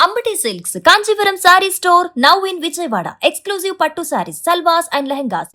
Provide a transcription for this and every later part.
Ambati Silks, Kanchipuram Saree Store, now in Vijayawada. Exclusive Pattu Sarees, Salwas and Lehengas.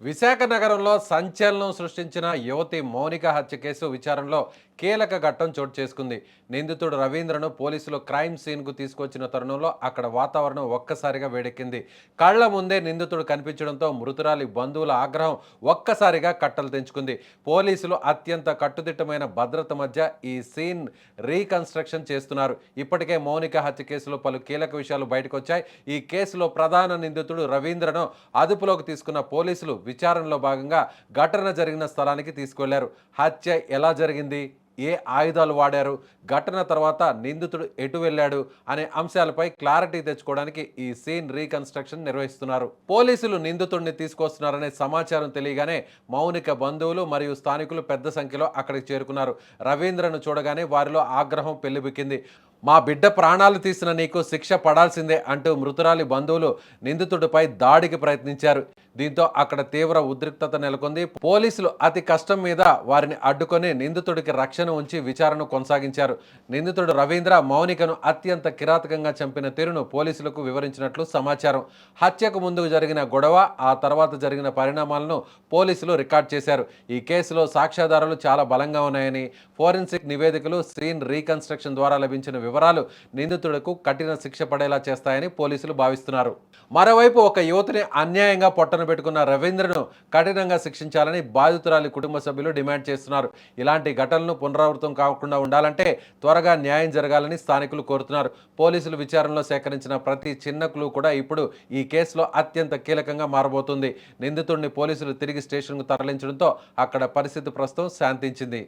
Visakha నగరంలో సంచలనం సృష్టించిన యువతి మౌనిక హత్య కేసు విచారణలో కీలక ఘట్టం చోటు చేసుకుంది. నిందితుడు రవీంద్రను పోలీసులు క్రైమ్ సీన్కు తీసుకొచ్చిన తరుణంలో అక్కడ వాతావరణం ఒక్కసారిగా వేడెక్కింది. కళ్ల ముందే నిందితుడు కనిపించడంతో మృతురాలి బంధువుల ఆగ్రహం ఒక్కసారిగా కట్టలు తెంచుకుంది. పోలీసులు అత్యంత కట్టుదిట్టమైన భద్రత మధ్య ఈ సీన్ రీకన్స్ట్రక్షన్ చేస్తున్నారు. ఇప్పటికే మౌనిక హత్య కేసులో పలు కీలక విషయాలు బయటకు వచ్చాయి. ఈ కేసులో ప్రధాన నిందితుడు రవీంద్రను అదుపులోకి తీసుకున్న పోలీసులు విచారణలో భాగంగా ఘటన జరిగిన స్థలానికి తీసుకెళ్లారు. హత్య ఎలా జరిగింది, ఏ ఆయుధాలు వాడారు, ఘటన తర్వాత నిందితుడు ఎటు వెళ్ళాడు అనే అంశాలపై క్లారిటీ తెచ్చుకోవడానికి ఈ సీన్ రీకన్స్ట్రక్షన్ నిర్వహిస్తున్నారు. పోలీసులు నిందితుడిని తీసుకొస్తున్నారనే సమాచారం తెలియగానే మౌనిక బంధువులు మరియు స్థానికులు పెద్ద సంఖ్యలో అక్కడికి చేరుకున్నారు. రవీంద్రను చూడగానే వారిలో ఆగ్రహం పెళ్లిబిక్కింది. మా బిడ్డ ప్రాణాలు తీసిన నీకు శిక్ష పడాల్సిందే అంటూ మృతురాలి బంధువులు నిందితుడిపై దాడికి ప్రయత్నించారు. దీంతో అక్కడ తీవ్ర ఉద్రిక్తత నెలకొంది. పోలీసులు అతి కష్టం మీద వారిని అడ్డుకొని నిందితుడికి రక్షణ ఉంచి విచారణ కొనసాగించారు. నిందితుడు రవీంద్ర మౌనికను అత్యంత కిరాతకంగా చంపిన తీరును పోలీసులకు వివరించినట్లు సమాచారం. హత్యకు ముందు జరిగిన గొడవ, ఆ తర్వాత జరిగిన పరిణామాలను పోలీసులు రికార్డ్ చేశారు. ఈ కేసులో సాక్ష్యాధారాలు చాలా బలంగా ఉన్నాయని, ఫోరెన్సిక్ నివేదికలు, సీన్ రీకన్స్ట్రక్షన్ ద్వారా లభించిన వివరాలు నిందితుడికి కఠిన శిక్ష పడేలా చేస్తాయని పోలీసులు భావిస్తున్నారు. మరోవైపు ఒక యువతిని అన్యాయంగా పొట్టన పెట్టుకున్న రవీంద్రను కఠినంగా శిక్షించాలని బాధితురాలి కుటుంబ సభ్యులు డిమాండ్ చేస్తున్నారు. ఇలాంటి ఘటనలు పునరావృతం కాకుండా ఉండాలంటే త్వరగా న్యాయం జరగాలని స్థానికులు కోరుతున్నారు. పోలీసులు విచారణలో సేకరించిన ప్రతి చిన్న క్లూ కూడా ఇప్పుడు ఈ కేసులో అత్యంత కీలకంగా మారబోతుంది. నిందితుడిని పోలీసులు తిరిగి స్టేషన్కు తరలించడంతో అక్కడ పరిస్థితి ప్రస్తుతం శాంతించింది.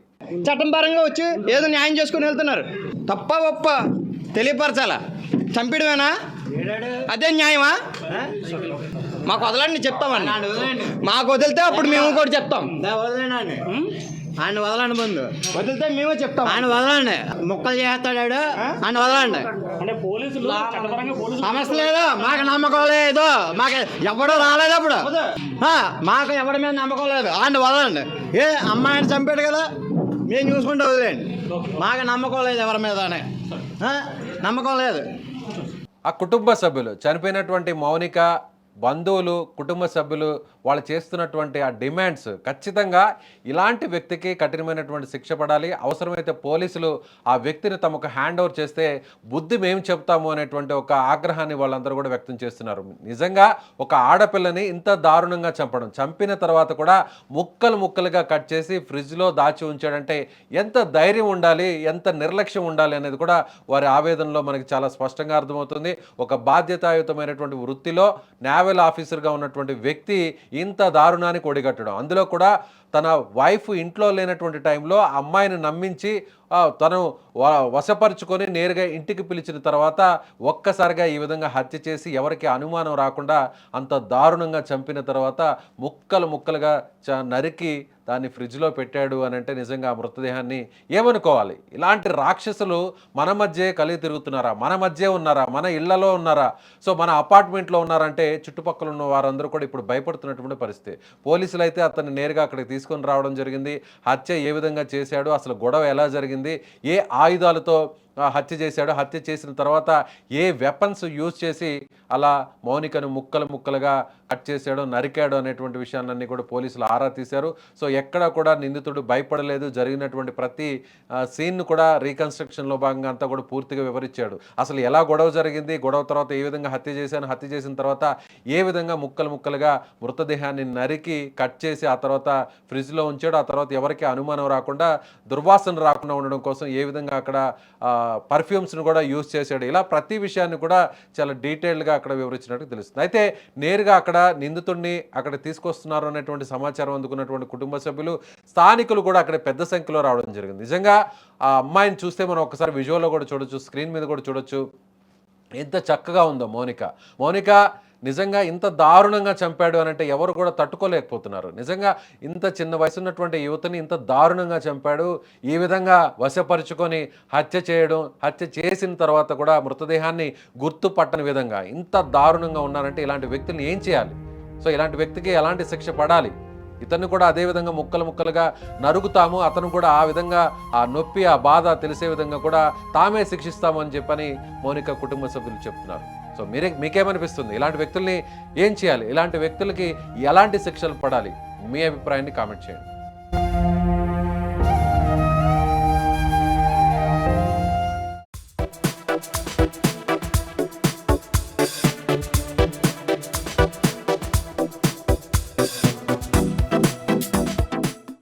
చట్టం పరంగా వచ్చి ఏదో న్యాయం చేసుకుని వెళ్తున్నారు. తప్ప ఒప్ప తెలియపరచాలా? చంపడమేనా? అదే న్యాయమా? మాకు వదలండి, చెప్తామండి. మాకు వదిలితే అప్పుడు మేము కూడా చెప్తాం. ఆయన వదలండి, ముందు వదిలితే మేమే చెప్తాం. ఆయన వదలండి, ముక్కలు చేస్తాడు. ఆయన వదలండి. సమస్య లేదు, మాకు నమ్మకం లేదు. మాకు ఎవడో రాలేదు అప్పుడు. మాకు ఎవరి మీద నమ్మకం లేదు. ఆయన వదలండి. ఏ అమ్మాయిని చంపాడు కదా, మేము చూసుకుంటే వదిలేండి. మాకు నమ్మకం లేదు, ఎవరి మీదనే నమ్మకం లేదు. ఆ కుటుంబ సభ్యులు, చనిపోయినటువంటి మౌనిక బంధువులు, కుటుంబ సభ్యులు వాళ్ళు చేస్తున్నటువంటి ఆ డిమాండ్స్ ఖచ్చితంగా ఇలాంటి వ్యక్తికి కఠినమైనటువంటి శిక్ష పడాలి. అవసరమైతే పోలీసులు ఆ వ్యక్తిని తమకు హ్యాండ్ ఓవర్ చేస్తే బుద్ధి మేము చెప్తాము అనేటువంటి ఒక ఆగ్రహాన్ని వాళ్ళందరూ కూడా వ్యక్తం చేస్తున్నారు. నిజంగా ఒక ఆడపిల్లని ఇంత దారుణంగా చంపడం, చంపిన తర్వాత కూడా ముక్కలు ముక్కలుగా కట్ చేసి ఫ్రిడ్జ్లో దాచి ఉంచాడంటే ఎంత ధైర్యం ఉండాలి, ఎంత నిర్లక్ష్యం ఉండాలి అనేది కూడా వారి ఆవేదనలో మనకి చాలా స్పష్టంగా అర్థమవుతుంది. ఒక బాధ్యతాయుతమైనటువంటి వృత్తిలో నేవల్ ఆఫీసర్గా ఉన్నటువంటి వ్యక్తి ఇంత దారుణానికి ఒడిగట్టడం, అందులో కూడా తన వైఫ్ ఇంట్లో లేనటువంటి టైంలో అమ్మాయిని నమ్మించి తను వశపరుచుకొని నేరుగా ఇంటికి పిలిచిన తర్వాత ఒక్కసారిగా ఈ విధంగా హత్య చేసి ఎవరికి అనుమానం రాకుండా అంత దారుణంగా చంపిన తర్వాత ముక్కలు ముక్కలుగా నరికి దాన్ని ఫ్రిడ్జ్లో పెట్టాడు అని అంటే నిజంగా ఆ మృతదేహాన్ని ఏమనుకోవాలి? ఇలాంటి రాక్షసులు మన మధ్య కలిగి తిరుగుతున్నారా? మన మధ్య ఉన్నారా? మన ఇళ్లలో ఉన్నారా? సో మన అపార్ట్మెంట్లో ఉన్నారంటే చుట్టుపక్కల ఉన్న వారందరూ కూడా ఇప్పుడు భయపడుతున్నటువంటి పరిస్థితి. పోలీసులు అయితే అతన్ని నేరుగా అక్కడికి తీసుకొని రావడం జరిగింది. హత్య ఏ విధంగా చేశాడు, అసలు గొడవ ఎలా జరిగింది, ఏ ఆయుధాలతో హత్య చేశాడు, హత్య చేసిన తర్వాత ఏ వెపన్స్ యూజ్ చేసి అలా మౌనికను ముక్కలు ముక్కలుగా కట్ చేశాడో, నరికాడో అనేటువంటి విషయాలన్నీ కూడా పోలీసులు ఆరా తీశారు. సో ఎక్కడా కూడా నిందితుడు భయపడలేదు. జరిగినటువంటి ప్రతి సీన్ను కూడా రీకన్స్ట్రక్షన్లో భాగంగా అంతా కూడా పూర్తిగా వివరించాడు. అసలు ఎలా గొడవ జరిగింది, గొడవ తర్వాత ఏ విధంగా హత్య చేశాను, హత్య చేసిన తర్వాత ఏ విధంగా ముక్కలు ముక్కలుగా మృతదేహాన్ని నరికి కట్ చేసి ఆ తర్వాత ఫ్రిడ్జ్లో ఉంచాడు, ఆ తర్వాత ఎవరికి అనుమానం రాకుండా, దుర్వాసన రాకుండా ఉండడం కోసం ఏ విధంగా అక్కడ పర్ఫ్యూమ్స్ను కూడా యూజ్ చేశాడు. ఇలా ప్రతి విషయాన్ని కూడా చాలా డీటెయిల్డ్గా అక్కడ వివరించినట్టు తెలుస్తుంది. అయితే నేరుగా అక్కడ నిందితుడిని అక్కడ తీసుకొస్తున్నారు అనేటువంటి సమాచారం అందుకున్నటువంటి కుటుంబ సభ్యులు, స్థానికులు కూడా అక్కడ పెద్ద సంఖ్యలో రావడం జరిగింది. నిజంగా ఆ అమ్మాయిని చూస్తే మనం ఒకసారి విజువల్లో కూడా చూడొచ్చు, స్క్రీన్ మీద కూడా చూడొచ్చు ఎంత చక్కగా ఉందో మౌనిక నిజంగా ఇంత దారుణంగా చంపాడు అని అంటే ఎవరు కూడా తట్టుకోలేకపోతున్నారు. నిజంగా ఇంత చిన్న వయసు ఉన్నటువంటి యువతని ఇంత దారుణంగా చంపాడు, ఈ విధంగా వశపరుచుకొని హత్య చేయడం, హత్య చేసిన తర్వాత కూడా మృతదేహాన్ని గుర్తుపట్టని విధంగా ఇంత దారుణంగా ఉన్నారంటే ఇలాంటి వ్యక్తుల్ని ఏం చేయాలి? సో ఇలాంటి వ్యక్తికి ఎలాంటి శిక్ష పడాలి? ఇతన్ని కూడా అదే విధంగా ముక్కలుగా నరుగుతాము, అతను కూడా ఆ విధంగా ఆ నొప్పి ఆ బాధ తెలిసే విధంగా కూడా తామే శిక్షిస్తాము అని చెప్పని మౌనిక కుటుంబ సభ్యులు చెప్తున్నారు. సో మీకేమనిపిస్తుంది? ఇలాంటి వ్యక్తుల్ని ఏం చేయాలి? ఇలాంటి వ్యక్తులకి ఎలాంటి శిక్షలు పడాలి? మీ అభిప్రాయాన్ని కామెంట్ చేయండి.